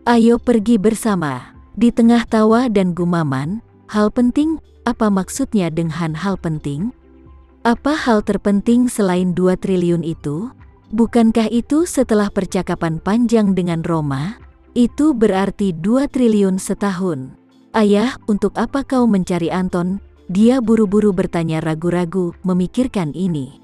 Ayo pergi bersama. Di tengah tawa dan gumaman, hal penting, apa maksudnya dengan hal penting? Apa hal terpenting selain 2 triliun itu? Bukankah itu setelah percakapan panjang dengan Roma? Itu berarti 2 triliun setahun. Ayah, untuk apa kau mencari Anton? Dia buru-buru bertanya ragu-ragu, memikirkan ini.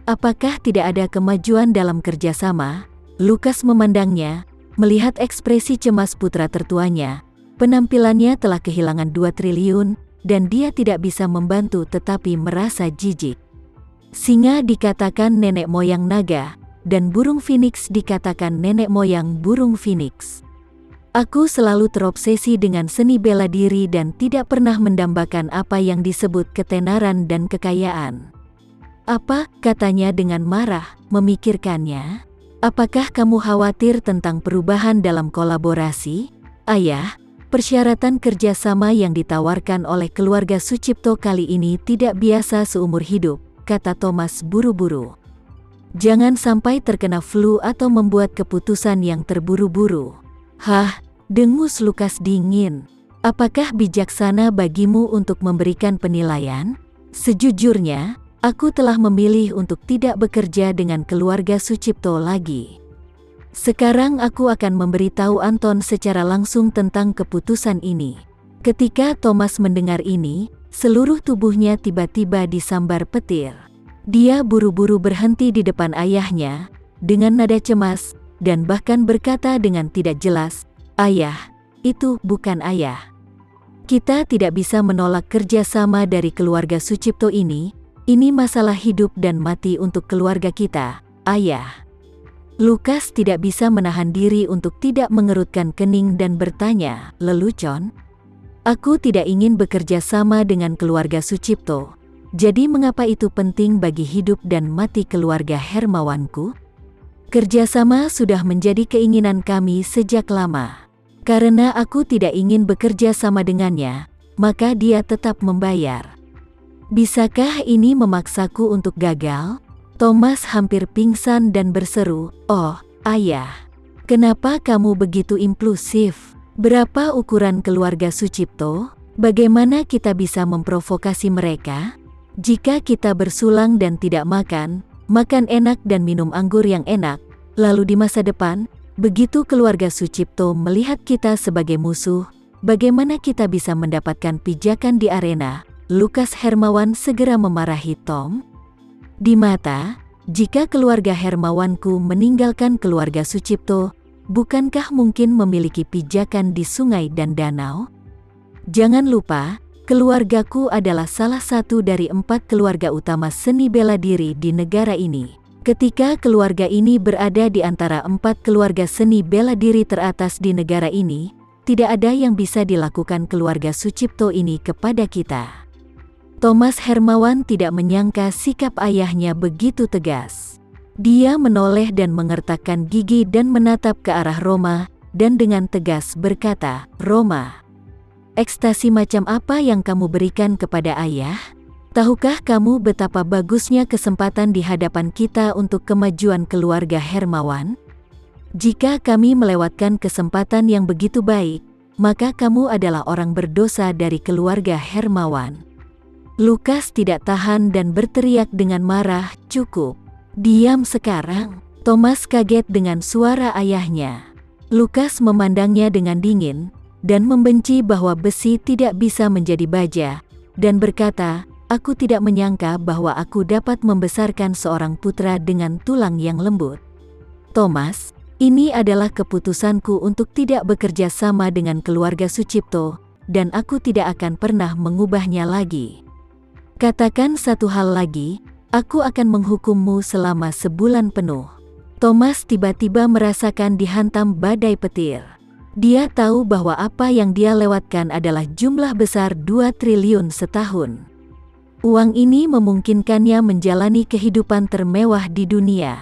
Apakah tidak ada kemajuan dalam kerjasama? Lukas memandangnya, melihat ekspresi cemas putra tertuanya. Penampilannya telah kehilangan 2 triliun, dan dia tidak bisa membantu tetapi merasa jijik. Singa dikatakan nenek moyang naga, dan burung phoenix dikatakan nenek moyang burung phoenix. Aku selalu terobsesi dengan seni bela diri dan tidak pernah mendambakan apa yang disebut ketenaran dan kekayaan. Apa, katanya dengan marah, memikirkannya? Apakah kamu khawatir tentang perubahan dalam kolaborasi? Ayah, persyaratan kerjasama yang ditawarkan oleh keluarga Sucipto kali ini tidak biasa seumur hidup, kata Thomas buru-buru. Jangan sampai terkena flu atau membuat keputusan yang terburu-buru. Hah, dengus Lukas dingin. Apakah bijaksana bagimu untuk memberikan penilaian? Sejujurnya, aku telah memilih untuk tidak bekerja dengan keluarga Sucipto lagi. Sekarang aku akan memberitahu Anton secara langsung tentang keputusan ini. Ketika Thomas mendengar ini, seluruh tubuhnya tiba-tiba disambar petir. Dia buru-buru berhenti di depan ayahnya, dengan nada cemas, dan bahkan berkata dengan tidak jelas, "Ayah, itu bukan ayah. Kita tidak bisa menolak kerjasama dari keluarga Sucipto ini. Ini masalah hidup dan mati untuk keluarga kita, ayah." Lukas tidak bisa menahan diri untuk tidak mengerutkan kening dan bertanya, lelucon, "Aku tidak ingin bekerja sama dengan keluarga Sucipto. Jadi mengapa itu penting bagi hidup dan mati keluarga Hermawanku? Kerjasama sudah menjadi keinginan kami sejak lama. Karena aku tidak ingin bekerja sama dengannya, maka dia tetap membayar. Bisakah ini memaksaku untuk gagal?" Thomas hampir pingsan dan berseru, "Oh, ayah, kenapa kamu begitu impulsif? Berapa ukuran keluarga Sucipto? Bagaimana kita bisa memprovokasi mereka? Jika kita bersulang dan tidak makan enak dan minum anggur yang enak, lalu di masa depan, begitu keluarga Sucipto melihat kita sebagai musuh, bagaimana kita bisa mendapatkan pijakan di arena?" Lukas Hermawan segera memarahi Tom. "Di mata, jika keluarga Hermawanku meninggalkan keluarga Sucipto, bukankah mungkin memiliki pijakan di sungai dan danau? Jangan lupa, keluargaku adalah salah satu dari 4 keluarga utama seni bela diri di negara ini. Ketika keluarga ini berada di antara 4 keluarga seni bela diri teratas di negara ini, tidak ada yang bisa dilakukan keluarga Sucipto ini kepada kita." Thomas Hermawan tidak menyangka sikap ayahnya begitu tegas. Dia menoleh dan mengertakkan gigi dan menatap ke arah Roma, dan dengan tegas berkata, "Roma, ekstasi macam apa yang kamu berikan kepada ayah? Tahukah kamu betapa bagusnya kesempatan di hadapan kita untuk kemajuan keluarga Hermawan? Jika kami melewatkan kesempatan yang begitu baik, maka kamu adalah orang berdosa dari keluarga Hermawan." Lukas tidak tahan dan berteriak dengan marah, "Cukup. Diam sekarang." Thomas kaget dengan suara ayahnya. Lukas memandangnya dengan dingin, dan membenci bahwa besi tidak bisa menjadi baja, dan berkata, "Aku tidak menyangka bahwa aku dapat membesarkan seorang putra dengan tulang yang lembut. Thomas, ini adalah keputusanku untuk tidak bekerja sama dengan keluarga Sucipto, dan aku tidak akan pernah mengubahnya lagi. Katakan satu hal lagi, aku akan menghukummu selama sebulan penuh." Thomas tiba-tiba merasakan dihantam badai petir. Dia tahu bahwa apa yang dia lewatkan adalah jumlah besar 2 triliun setahun. Uang ini memungkinkannya menjalani kehidupan termewah di dunia.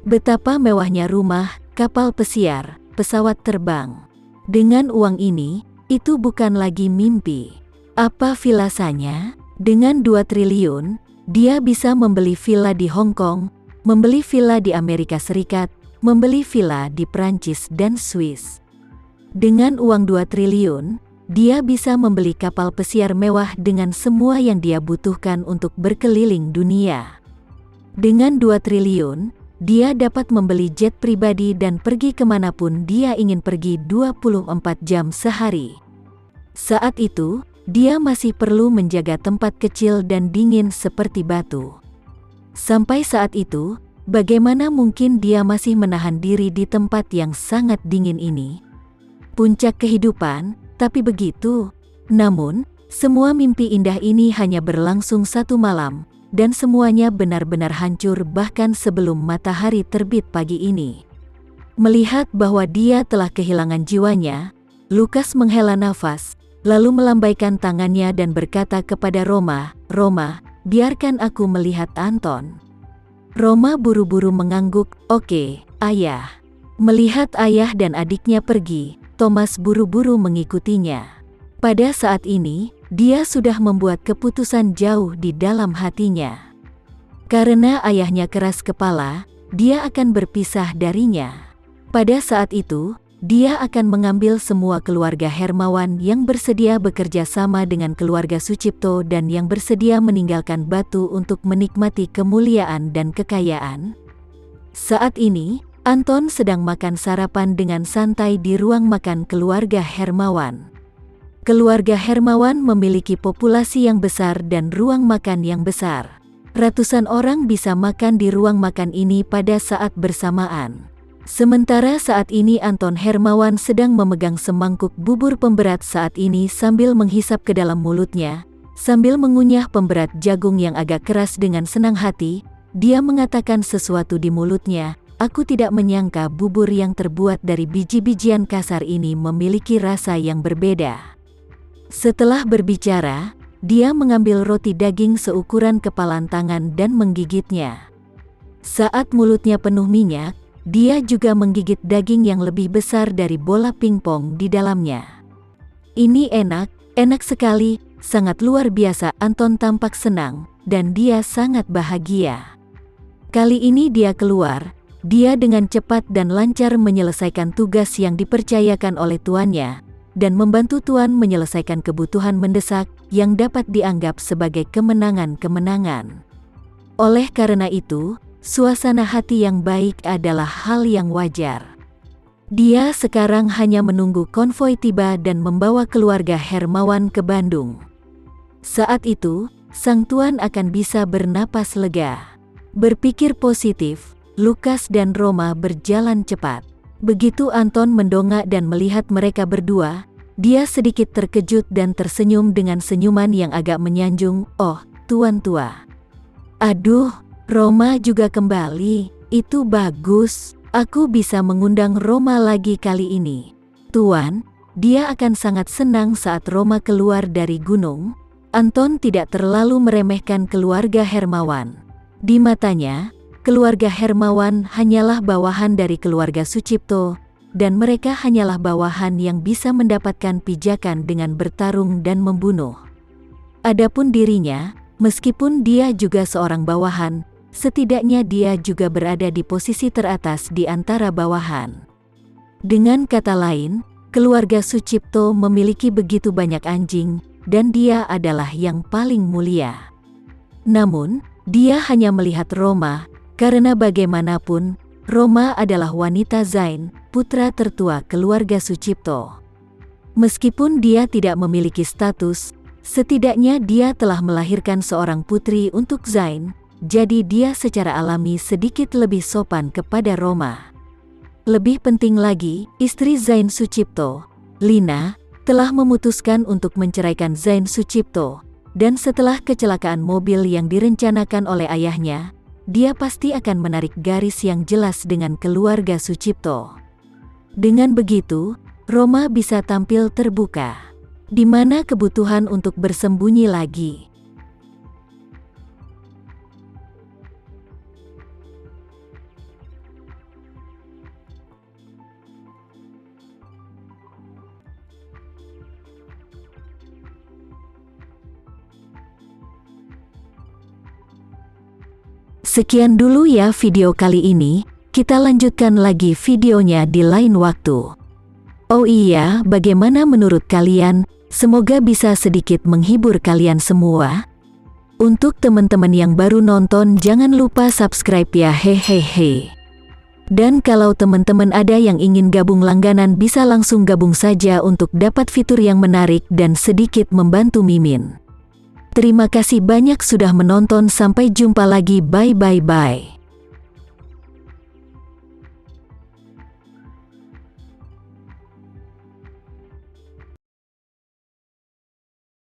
Betapa mewahnya rumah, kapal pesiar, pesawat terbang. Dengan uang ini, itu bukan lagi mimpi. Apa vilasanya? Dengan 2 triliun, dia bisa membeli villa di Hong Kong, membeli villa di Amerika Serikat, membeli villa di Prancis dan Swiss. Dengan uang 2 triliun, dia bisa membeli kapal pesiar mewah dengan semua yang dia butuhkan untuk berkeliling dunia. Dengan 2 triliun, dia dapat membeli jet pribadi dan pergi kemanapun dia ingin pergi 24 jam sehari. Saat itu, dia masih perlu menjaga tempat kecil dan dingin seperti batu. Sampai saat itu, bagaimana mungkin dia masih menahan diri di tempat yang sangat dingin ini? Puncak kehidupan, tapi begitu. Namun, semua mimpi indah ini hanya berlangsung 1 malam, dan semuanya benar-benar hancur bahkan sebelum matahari terbit pagi ini. Melihat bahwa dia telah kehilangan jiwanya, Lukas menghela nafas, lalu melambaikan tangannya dan berkata kepada Roma, "Roma, biarkan aku melihat Anton." Roma buru-buru mengangguk, "Oke, ayah." Melihat ayah dan adiknya pergi, Thomas buru-buru mengikutinya. Pada saat ini, dia sudah membuat keputusan jauh di dalam hatinya. Karena ayahnya keras kepala, dia akan berpisah darinya. Pada saat itu, dia akan mengambil semua keluarga Hermawan yang bersedia bekerja sama dengan keluarga Sucipto dan yang bersedia meninggalkan Batu untuk menikmati kemuliaan dan kekayaan. Saat ini, Anton sedang makan sarapan dengan santai di ruang makan keluarga Hermawan. Keluarga Hermawan memiliki populasi yang besar dan ruang makan yang besar. Ratusan orang bisa makan di ruang makan ini pada saat bersamaan. Sementara saat ini Anton Hermawan sedang memegang semangkuk bubur pemberat saat ini sambil menghisap ke dalam mulutnya. Sambil mengunyah pemberat jagung yang agak keras dengan senang hati, dia mengatakan sesuatu di mulutnya. "Aku tidak menyangka bubur yang terbuat dari biji-bijian kasar ini memiliki rasa yang berbeda." Setelah berbicara, dia mengambil roti daging seukuran kepalan tangan dan menggigitnya. Saat mulutnya penuh minyak, dia juga menggigit daging yang lebih besar dari bola pingpong di dalamnya. "Ini enak sekali, sangat luar biasa." Anton tampak senang, dan dia sangat bahagia. Kali ini dia keluar. Dia dengan cepat dan lancar menyelesaikan tugas yang dipercayakan oleh tuannya, dan membantu tuan menyelesaikan kebutuhan mendesak yang dapat dianggap sebagai kemenangan-kemenangan. Oleh karena itu, suasana hati yang baik adalah hal yang wajar. Dia sekarang hanya menunggu konvoi tiba dan membawa keluarga Hermawan ke Bandung. Saat itu, sang tuan akan bisa bernapas lega. Berpikir positif, Lukas dan Roma berjalan cepat. Begitu Anton mendongak dan melihat mereka berdua, dia sedikit terkejut dan tersenyum dengan senyuman yang agak menyanjung. "Oh, tuan tua." "Aduh, Roma juga kembali. Itu bagus. Aku bisa mengundang Roma lagi kali ini." "Tuan, dia akan sangat senang saat Roma keluar dari gunung." Anton tidak terlalu meremehkan keluarga Hermawan. Di matanya, keluarga Hermawan hanyalah bawahan dari keluarga Sucipto, dan mereka hanyalah bawahan yang bisa mendapatkan pijakan dengan bertarung dan membunuh. Adapun dirinya, meskipun dia juga seorang bawahan, setidaknya dia juga berada di posisi teratas di antara bawahan. Dengan kata lain, keluarga Sucipto memiliki begitu banyak anjing, dan dia adalah yang paling mulia. Namun, dia hanya melihat Roma, karena bagaimanapun, Roma adalah wanita Zain, putra tertua keluarga Sucipto. Meskipun dia tidak memiliki status, setidaknya dia telah melahirkan seorang putri untuk Zain, jadi dia secara alami sedikit lebih sopan kepada Roma. Lebih penting lagi, istri Zain Sucipto, Lina, telah memutuskan untuk menceraikan Zain Sucipto, dan setelah kecelakaan mobil yang direncanakan oleh ayahnya, dia pasti akan menarik garis yang jelas dengan keluarga Sucipto. Dengan begitu, Roma bisa tampil terbuka. Di mana kebutuhan untuk bersembunyi lagi? Sekian dulu ya video kali ini, kita lanjutkan lagi videonya di lain waktu. Oh iya, bagaimana menurut kalian? Semoga bisa sedikit menghibur kalian semua. Untuk teman-teman yang baru nonton, jangan lupa subscribe ya, hehehe. Dan kalau teman-teman ada yang ingin gabung langganan, bisa langsung gabung saja untuk dapat fitur yang menarik dan sedikit membantu Mimin. Terima kasih banyak sudah menonton, sampai jumpa lagi, bye.